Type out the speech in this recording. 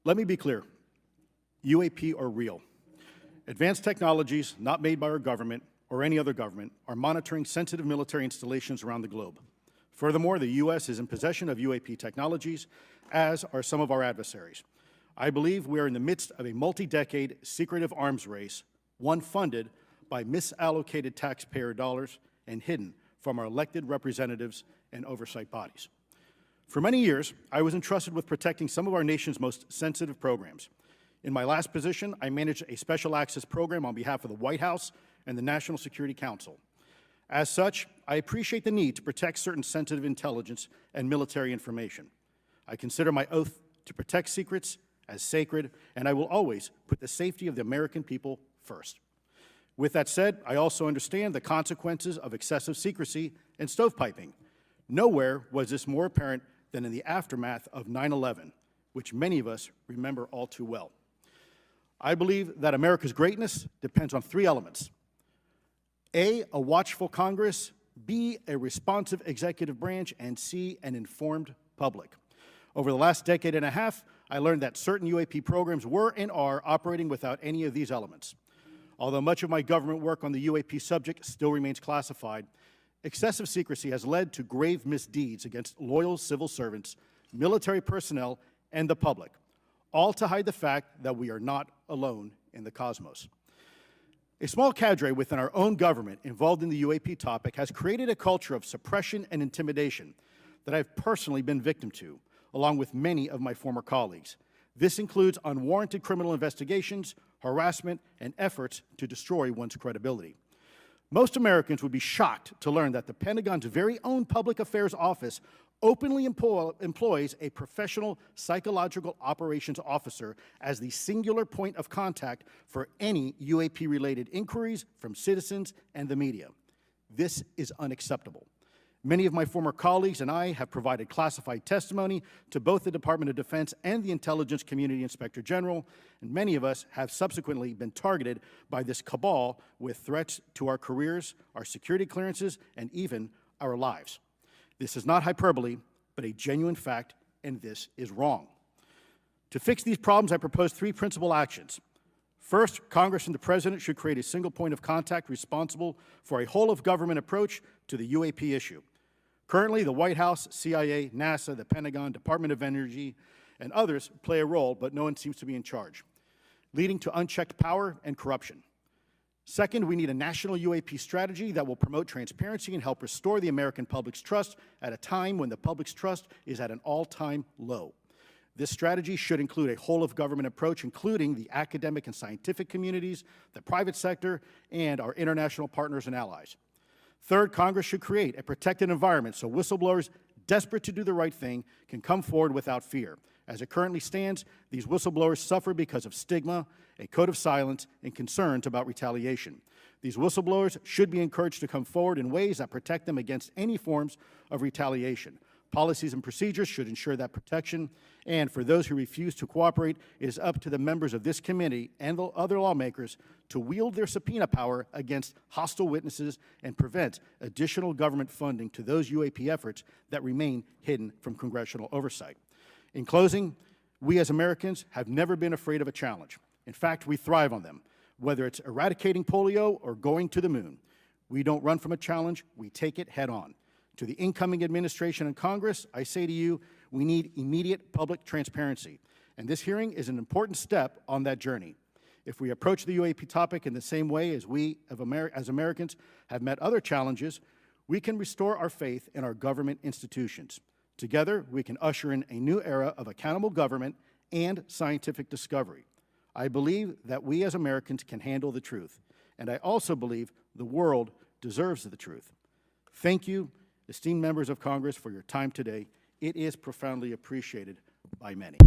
Let me be clear. UAP are real. Advanced technologies not made by our government or any other government are monitoring sensitive military installations around the globe. Furthermore, the U.S. is in possession of UAP technologies, as are some of our adversaries. I believe we are in the midst of a multi-decade secretive arms race, one funded by misallocated taxpayer dollars and hidden from our elected representatives and oversight bodies. For many years, I was entrusted with protecting some of our nation's most sensitive programs. In my last position, I managed a special access program on behalf of the White House and the National Security Council. As such, I appreciate the need to protect certain sensitive intelligence and military information. I consider my oath to protect secrets as sacred, and I will always put the safety of the American people first. With that said, I also understand the consequences of excessive secrecy and stovepiping. Nowhere was this more apparent than in the aftermath of 9/11, which many of us remember all too well. I believe that America's greatness depends on three elements: A, a watchful Congress; B, a responsive executive branch; and C, an informed public. Over the last decade and a half, I learned that certain UAP programs were and are operating without any of these elements. Although much of my government work on the UAP subject still remains classified, excessive secrecy has led to grave misdeeds against loyal civil servants, military personnel, and the public, all to hide the fact that we are not alone in the cosmos. A small cadre within our own government involved in the UAP topic has created a culture of suppression and intimidation that I've personally been victim to, along with many of my former colleagues. This includes unwarranted criminal investigations, harassment, and efforts to destroy one's credibility. Most Americans would be shocked to learn that the Pentagon's very own Public Affairs Office openly employs a professional psychological operations officer as the singular point of contact for any UAP-related inquiries from citizens and the media. This is unacceptable. Many of my former colleagues and I have provided classified testimony to both the Department of Defense and the Intelligence Community Inspector General, and many of us have subsequently been targeted by this cabal with threats to our careers, our security clearances, and even our lives. This is not hyperbole, but a genuine fact, and this is wrong. To fix these problems, I propose three principal actions. First, Congress and the President should create a single point of contact responsible for a whole-of-government approach to the UAP issue. Currently, the White House, CIA, NASA, the Pentagon, Department of Energy, and others play a role, but no one seems to be in charge, leading to unchecked power and corruption. Second, we need a national UAP strategy that will promote transparency and help restore the American public's trust at a time when the public's trust is at an all-time low. This strategy should include a whole-of-government approach, including the academic and scientific communities, the private sector, and our international partners and allies. Third, Congress should create a protected environment so whistleblowers desperate to do the right thing can come forward without fear. As it currently stands, these whistleblowers suffer because of stigma, a code of silence, and concerns about retaliation. These whistleblowers should be encouraged to come forward in ways that protect them against any forms of retaliation. Policies and procedures should ensure that protection, and for those who refuse to cooperate, it is up to the members of this committee and the other lawmakers to wield their subpoena power against hostile witnesses and prevent additional government funding to those UAP efforts that remain hidden from congressional oversight. In closing, we as Americans have never been afraid of a challenge. In fact, we thrive on them, whether it's eradicating polio or going to the moon. We don't run from a challenge, we take it head on. To the incoming administration and Congress, I say to you, we need immediate public transparency, and this hearing is an important step on that journey. If we approach the UAP topic in the same way as we, as Americans, have met other challenges, we can restore our faith in our government institutions. Together, we can usher in a new era of accountable government and scientific discovery. I believe that we as Americans can handle the truth, and I also believe the world deserves the truth. Thank you, esteemed members of Congress, for your time today. It is profoundly appreciated by many.